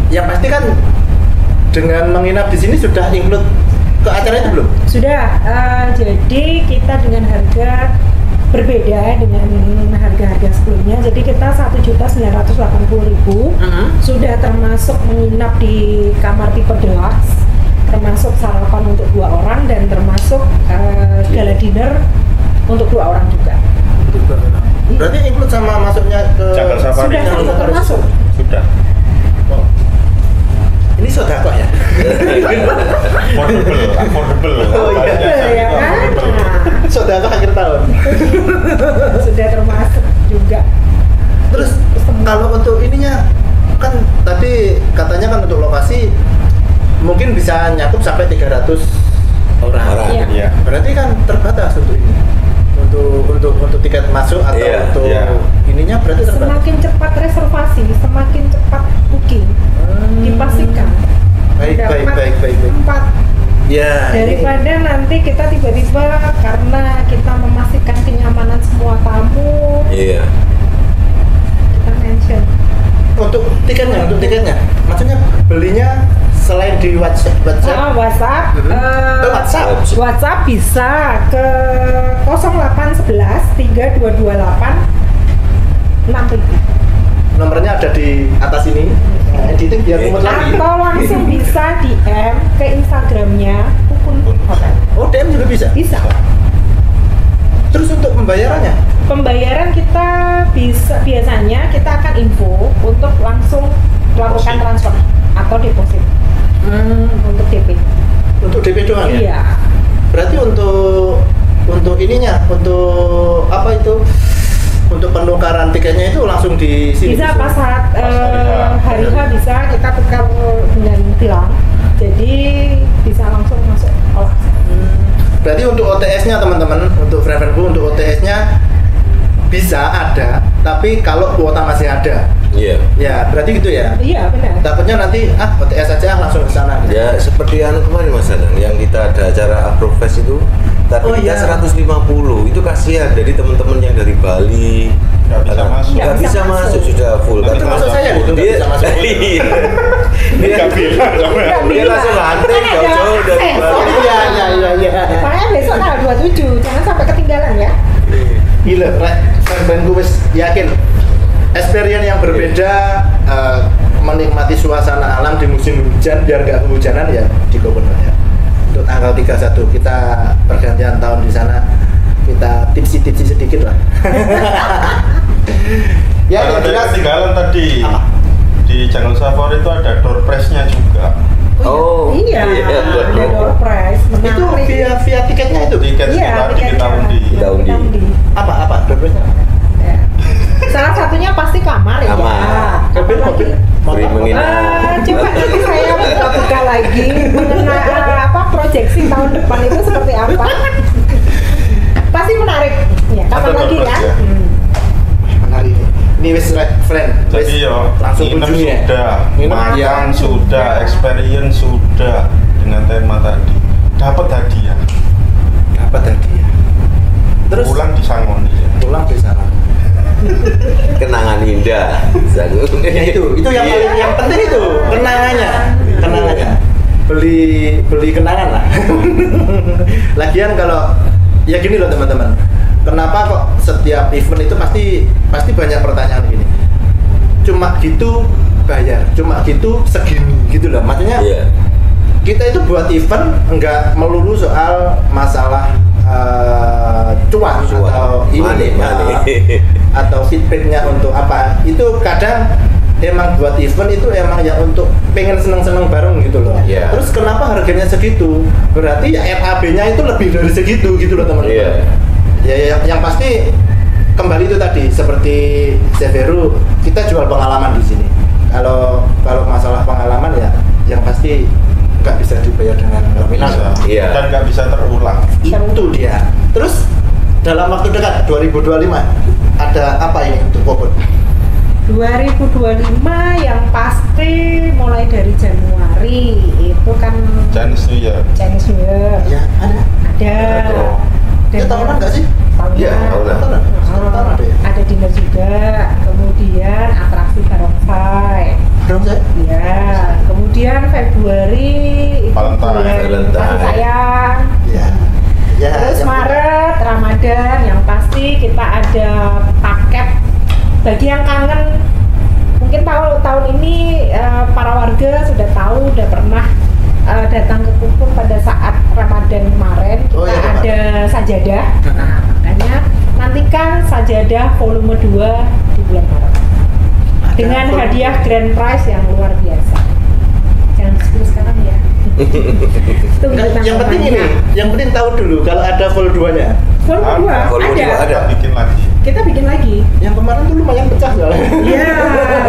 C: yang pasti kan dengan menginap di sini sudah include ke acara itu belum?
A: Sudah, jadi kita dengan harga berbeda dengan harga-harga sebelumnya. Jadi kita 1.980.000 sudah termasuk menginap di kamar tipe deluxe, termasuk sarapan untuk 2 orang dan termasuk gala dinner untuk 2 orang juga.
C: Berarti include sama masuknya ke
B: Jungle Safari
A: Sudah termasuk.
B: Sudah.
C: Oh. Ini sodako ya?
B: Affordable.
C: Oh, iya.
A: Ya kan? Nah,
C: Sodako akhir tahun.
A: sudah termasuk juga.
C: Terus kalau untuk ininya kan tadi katanya kan untuk lokasi mungkin bisa nyakup sampai 300 orang.
A: Iya.
B: Iya.
C: Berarti kan terbatas untuk ini. Untuk tiket masuk atau
D: Iya,
C: untuk
B: iya.
C: ininya berarti terbatas.
A: Semakin cepat reservasi, semakin cepat booking. Dipastikan.
C: Baik.
A: Tempat
C: Ya.
A: daripada nanti kita tiba-tiba karena kita memastikan kenyamanan semua tamu,
D: Iya.
A: kita mention.
C: Untuk tiketnya, maksudnya belinya selain di WhatsApp.
A: WhatsApp, WhatsApp bisa ke 0811 3228 6000.
C: Nomornya ada di atas ini. Nah, editing biar mumet lagi.
A: Atau langsung bisa DM ke Instagramnya Kukun Hotel.
C: Oh, DM juga bisa.
A: Bisa.
C: Terus untuk pembayarannya?
A: Pembayaran kita bisa, biasanya kita akan info untuk langsung melakukan transfer atau deposit untuk DP.
C: Untuk DP doang ya?
A: Iya.
C: Berarti untuk ininya, untuk apa itu? Untuk penukaran tiketnya itu langsung di sini.
A: Bisa pas saat hari H bisa kita tukar dengan tilang. Jadi bisa langsung masuk olah.
C: Berarti untuk OTS-nya teman-teman, untuk friend-friendku untuk OTS-nya bisa ada, tapi kalau kuota masih ada.
D: Iya.
C: Ya, berarti gitu ya.
A: Iya benar.
C: Takutnya nanti OTS aja langsung ke sana. Gitu.
D: Ya seperti anu kemarin Mas Anang, yang kita ada acara Afrofest itu, tapi
C: Oh,
D: kita
C: iya.
D: 150 itu kasihan dari teman-teman yang dari Bali
B: Nggak bisa
D: karena
B: masuk.
D: nggak bisa masuk, sudah full.
B: Nanti
D: Karena
C: masuk saya gitu, nggak
D: dia,
C: bisa masuk.
D: iya.
B: Nggak bilang sama ya.
D: Dia langsung lantai jauh-jauh dari Bali.
C: Iya.
A: Makanya besok tanggal 27, jangan sampai ketinggalan ya.
C: Gila, friend-friendku wis yakin. Experience yang berbeda, menikmati suasana alam di musim hujan biar nggak kehujanan ya di Kukun ya. Untuk tanggal 31 kita pergantian tahun di sana, kita tipsi-tipsi sedikit lah. Ya,
B: Ada
C: yang
B: yang
C: jelas.
B: ketinggalan tadi.
C: Apa?
B: Di Jungle Safari itu ada door prize-nya juga.
D: Oh,
A: iya. Ada door prize.
C: Itu
A: menarik.
C: via tiketnya itu.
B: Tiket
A: Iya,
B: tadi
A: tiketnya.
B: kita undi.
D: Kita undi.
C: Apa door-nya?
A: Ya. Salah satunya pasti kamar ya.
D: Kamar.
C: Mobil, mobil,
D: Free
C: motor.
D: menginap.
A: Coba nanti saya buka lagi mengenai apa proyeksi tahun depan itu seperti apa. Pasti menarik. Ya, kapan
B: Ada
A: lagi
B: door
A: ya?
B: prize ya?
C: Menarik nih. Ini wis friend.
B: Jadi
C: Wis
B: yo,
C: langsung
B: nginep
C: kunjungi ya.
B: sudah,
C: Nginep,
B: makan
C: ya.
B: sudah, experience sudah dengan tema tadi. Dapat hadiah.
C: Dapat hadiah. Terus
B: Pulang disangoni.
C: pulang di sana.
D: Kenangan indah.
C: Ya itu yang penting itu kenangannya. Beli kenangan lah. Lagian kalau ya gini loh teman-teman. Kenapa kok setiap event itu pasti banyak pertanyaan gini. Cuma gitu bayar, cuma gitu segini gitu loh. Maksudnya
D: Iya.
C: kita itu buat event enggak melulu soal masalah cuan atau ini atau feedbacknya untuk apa. Itu kadang emang buat event itu emang ya untuk pengen seneng-seneng bareng gitu loh.
D: Yeah.
C: Terus kenapa harganya segitu? Berarti ya RAB-nya itu lebih dari segitu gitu loh teman-teman. Ya yang pasti kembali itu tadi seperti Severu, kita jual pengalaman di sini. Kalau masalah pengalaman ya yang pasti nggak bisa dibayar dengan nominal.
B: Dan nggak bisa terulang.
C: Itu dia. Terus dalam waktu dekat 2025 ada apa ini untuk Bobot?
A: 2025 yang pasti mulai dari Januari itu kan
B: Chinese New Year.
C: Ya ada.
A: Dan
C: tahunan nggak sih?
D: Iya, tahunan.
A: Ada dinner juga, kemudian atraksi barongsai. Iya, kemudian Februari itu
B: Valentine.
A: kasih sayang.
C: Ya.
A: Terus Maret Ramadan, yang pasti kita ada paket bagi yang kangen. Mungkin tahun ini para warga sudah tahu, udah pernah datang ke Kupang pada saat Ramadan kemarin. Kita ada sajadah. Nah, makanya nantikan sajadah volume 2 di bulan Maret dengan hadiah grand prize yang luar biasa. Jangan sebut sekarang ya.
C: Yang penting ini, yang penting tahu dulu kalau ada vol 2-nya.
A: Volume 2 ada. Kita bikin lagi.
C: Yang kemarin tuh lumayan pecah soalnya.
A: Iya,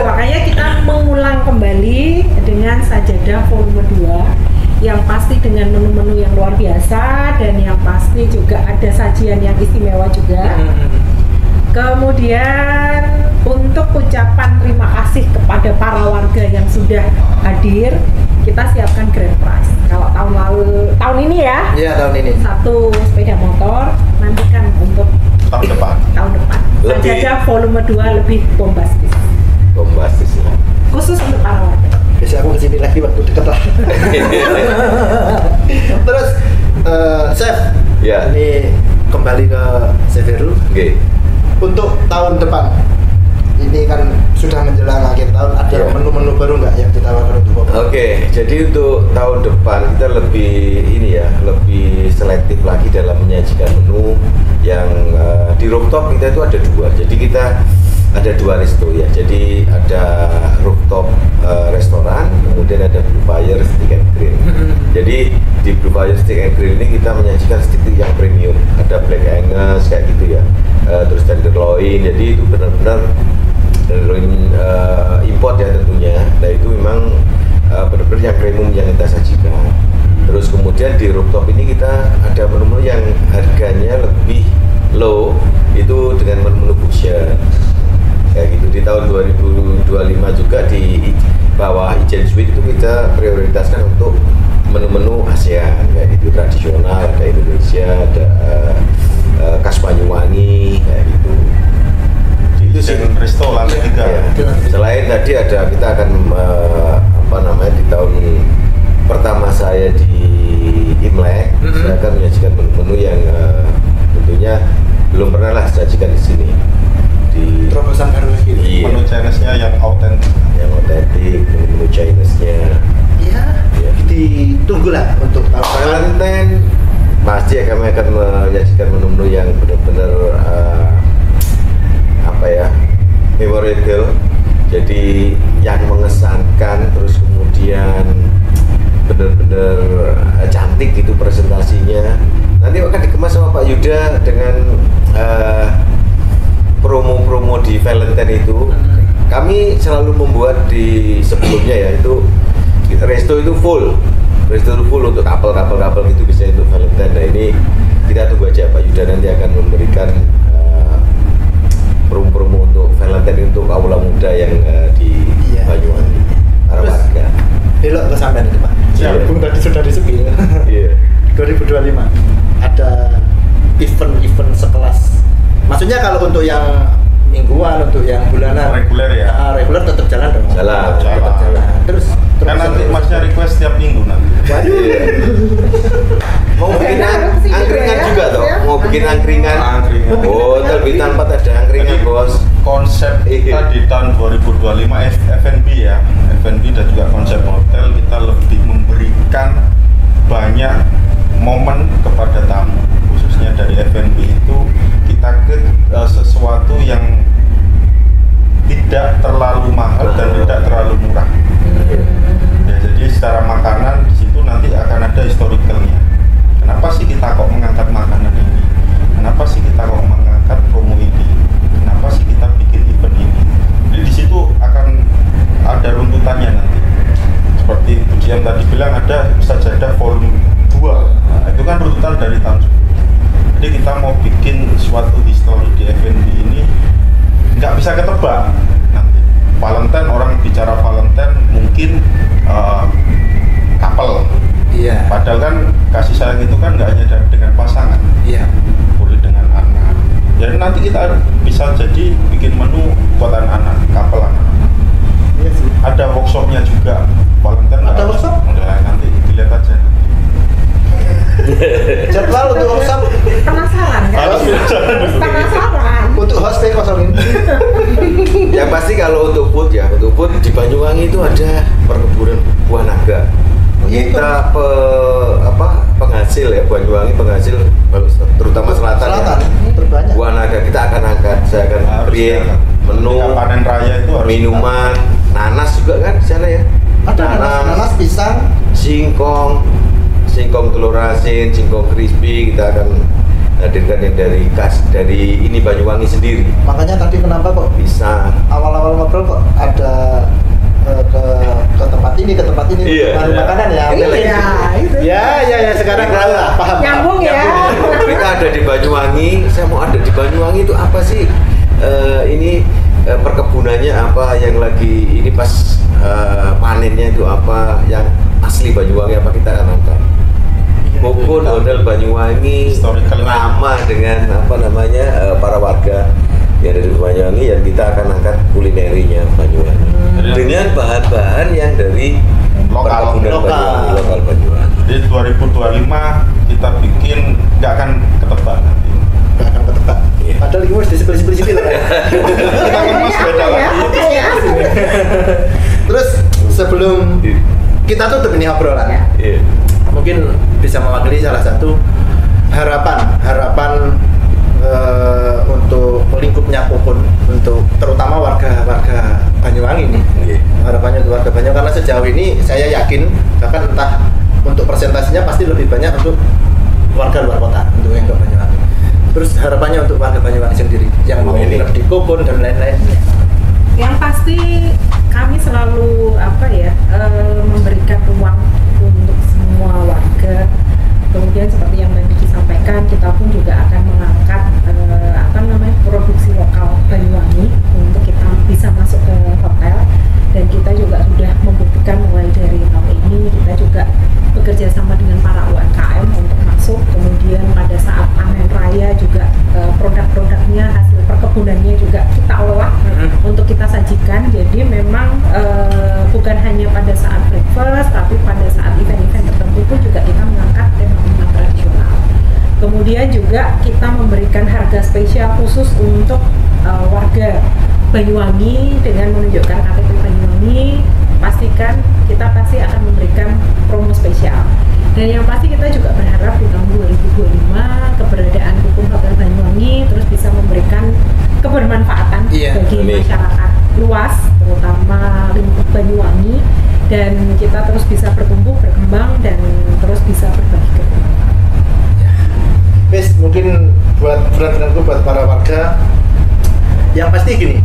A: makanya kita mengulang kembali dengan sajadah volume 2 yang pasti dengan menu-menu yang luar biasa dan yang pasti juga ada sajian yang istimewa juga. Kemudian untuk ucapan terima kasih kepada para warga yang sudah hadir, kita siapkan grand prize. Kalau tahun ini ya. Iya, tahun ini. 1 sepeda motor, nantikan untuk tahun depan. Sajadah volume 2 lebih bombastis
D: ya.
A: Khusus untuk para warga.
C: Biasa aku kesini lagi waktu deket lah. Terus Chef, ini kembali ke Severu. Untuk tahun depan, ini kan sudah menjelang akhir tahun, ada menu-menu baru nggak yang ditawarkan untuk Bapak?
D: Jadi untuk tahun depan kita lebih selektif lagi dalam menyajikan menu yang di rooftop kita itu ada 2. Jadi kita ada 2 resto ya. Jadi ada rooftop restoran, kemudian ada Blue Fire Steak and Grill. Jadi di Blue Fire Steak and Grill ini kita menyajikan steak yang premium. Ada Black Angus kayak gitu ya. Terus tenderloin. Jadi itu benar-benar tenderloin import ya tentunya. Nah itu memang benar-benar yang premium yang kita sajikan. Terus kemudian di rooftop ini kita ada menu-menu yang harganya lebih low, itu dengan menu-menu fusion. Kayak gitu. Di tahun 2025 juga di bawah Ijen Suite itu kita prioritaskan untuk menu-menu ASEAN kayak gitu, tradisional, ada Indonesia, ada khas Banyuwangi kayak gitu. Itu sih resto lantai 3. Ya. Selain tadi kita akan di tahun pertama saya di Imlek, saya akan menyajikan menu-menu yang tentunya belum pernah lah sajikan di sini. Di
C: terobosan baru lagi.
B: Menu Chinese-nya yang autentik,
D: menu Chinese-nya.
C: Iya. Ditunggu lah untuk
D: Valentine. Pasti kami akan menyajikan menu-menu yang benar-benar memorable. Jadi yang mengesankan, terus kemudian benar-benar cantik gitu presentasinya. Nanti akan dikemas sama Pak Yuda dengan promo-promo di Valentine itu. Kami selalu membuat di sebelumnya ya, itu resto itu full untuk couple gitu bisa untuk Valentine. Nah ini kita tunggu aja, Pak Yuda nanti akan memberikan promo-promo untuk Valentine untuk aula muda yang di Banyuwangi, para warga.
C: Belok ke sampean itu Pak. Bung tadi sudah disebut. 2025 ada event sekelas. Maksudnya kalau untuk yang mingguan, untuk yang bulanan
B: reguler ya.
C: Reguler tetap jalan dong.
D: Jalan.
C: Terus
B: kan nanti masnya request tiap minggu nanti.
C: Waduh.
D: Mau bikin angkringan juga toh? Mau bikin angkringan? Oh, lebih tanpa ada angkringan bos.
B: Konsep kita di tahun 2025 F&B ya, F&B dan juga konsep hotel kita lebih memberi memberikan banyak momen kepada tamu, khususnya dari F&B itu kita create sesuatu yang tidak terlalu mahal dan tidak terlalu murah. Ya, jadi secara makanan di situ nanti akan ada historicalnya. Kenapa sih kita kok mengangkat makanan ini? Kenapa sih kita kok mengangkat promo ini? Kenapa sih kita bikin event ini? Jadi di situ akan ada runtutannya nanti. Seperti Bu GM tadi bilang ada sajadah volume 2. Nah, itu kan runtutan dari tahun sebelumnya. Jadi kita mau bikin suatu histori di F&B ini nggak bisa ketebak nanti. Valentine, orang bicara Valentine mungkin couple.
C: Iya.
B: Padahal kan kasih sayang itu kan nggak hanya dengan pasangan.
C: Iya.
B: Boleh dengan anak. Jadi nanti kita bisa jadi bikin menu buat anak-anak, couple anak-anak.
C: Iya sih.
B: Ada workshopnya juga. Valentine
C: Ada workshop?
B: Udah, nanti dilihat aja.
C: Jadwal untuk workshop
A: Penasaran kan?
B: Harus
A: Penasaran.
C: untuk host kosongin.
D: Yang pasti kalau untuk food ya, untuk food di Banyuwangi itu ada perkebunan buah naga. Kita penghasil ya, Banyuwangi penghasil terutama selatan.
C: Ini terbanyak.
D: Buah naga kita akan angkat, saya akan create menu,
B: Ketika panen raya itu harus
D: minuman, nanas juga kan di sana ya.
C: Ada nanas, pisang.
D: singkong telur asin, singkong crispy, kita akan hadirkan yang dari ini Banyuwangi sendiri.
C: Makanya tadi kenapa kok
D: Pisang.
C: awal-awal ngobrol kok ada ke tempat ini
D: Iya.
C: baru makanan ya.
A: Iya, itu.
C: Ya sekarang paham.
A: Nyambung ya.
D: Kita ada di Banyuwangi, saya mau ada di Banyuwangi itu apa sih? Ini perkebunannya apa yang lagi ini pas panennya itu apa yang asli Banyuwangi apa kita akan angkat. Maupun hotel Banyuwangi
B: Historical
D: ramah dengan para warga yang dari Banyuwangi, yang kita akan angkat kulinerinya Banyuwangi dengan bahan-bahan yang dari
B: Lokal.
D: perkebunan Banyuwangi, lokal Banyuwangi.
B: Jadi 2025 kita bikin nggak akan ketebak nanti.
C: Nggak akan ketebak.
D: Iya.
C: Padahal ini harus disipil-sipil kan.
B: Kita kemas beda lagi.
C: Terus sebelum kita tutup ini obrolan,
D: Iya.
C: mungkin bisa mewakili salah satu harapan untuk lingkupnya Kokon, untuk terutama warga Banyuwangi nih.
D: Iya.
C: Harapannya untuk warga Banyuwangi, karena sejauh ini saya yakin bahkan entah untuk persentasinya pasti lebih banyak untuk warga luar kota, untuk yang ke Banyuwangi. Terus harapannya untuk warga Banyuwangi sendiri yang mau
D: ini.
C: nginep di Kokon dan lain-lain.
A: Yang pasti kami selalu memberikan ruang untuk semua warga. Kemudian seperti yang tadi disampaikan, kita pun juga akan mengangkat produksi lokal Banyuwangi untuk kita bisa masuk ke hotel. Dan kita juga sudah membuktikan mulai dari tahun ini kita juga bekerja sama dengan para UMKM untuk masuk. Kemudian pada saat panen raya juga produk-produknya, hasil perkebunannya juga kita olah untuk kita sajikan. Jadi memang bukan hanya pada saat breakfast, tapi pada saat event-event tertentu pun juga kita mengangkat tema-tema tradisional. Kemudian juga kita memberikan harga spesial khusus untuk warga Banyuwangi dengan menunjukkan KTP Banyuwangi. Pastikan kita pasti akan memberikan promo spesial. Dan yang pasti kita juga berharap di tahun 2025 keberadaan Kokon Hotel Banyuwangi terus bisa memberikan kebermanfaatan bagi masyarakat luas, terutama lingkup Banyuwangi, dan kita terus bisa bertumbuh, berkembang, dan terus bisa berbagi kebermanfaatan.
C: Wes, mungkin buat friend-friendku, buat para warga, yang pasti gini,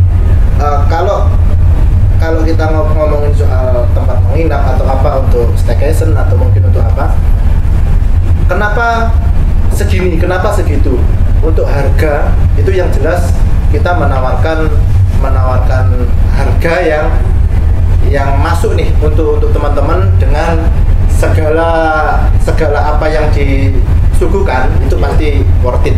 C: kalau kita ngomongin soal tempat menginap atau apa untuk staycation atau mungkin untuk apa, kenapa segini, kenapa segitu? Untuk harga itu yang jelas kita menawarkan harga yang masuk nih untuk teman-teman dengan segala apa yang disuguhkan itu pasti worth it.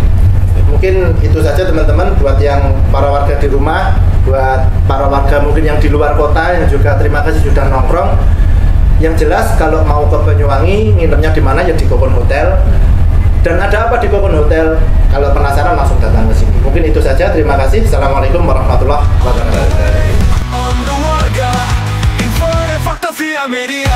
C: Mungkin itu saja teman-teman buat yang para warga di rumah, buat para warga mungkin yang di luar kota yang juga terima kasih sudah nongkrong. Yang jelas kalau mau ke Banyuwangi nginepnya di mana ya di Kokon Hotel. Dan ada apa di Kokon Hotel? Kalau penasaran langsung datang ke sini. Mungkin itu saja. Terima kasih. Assalamualaikum warahmatullahi wabarakatuh.
E: On the Warga, info dan fakta via media.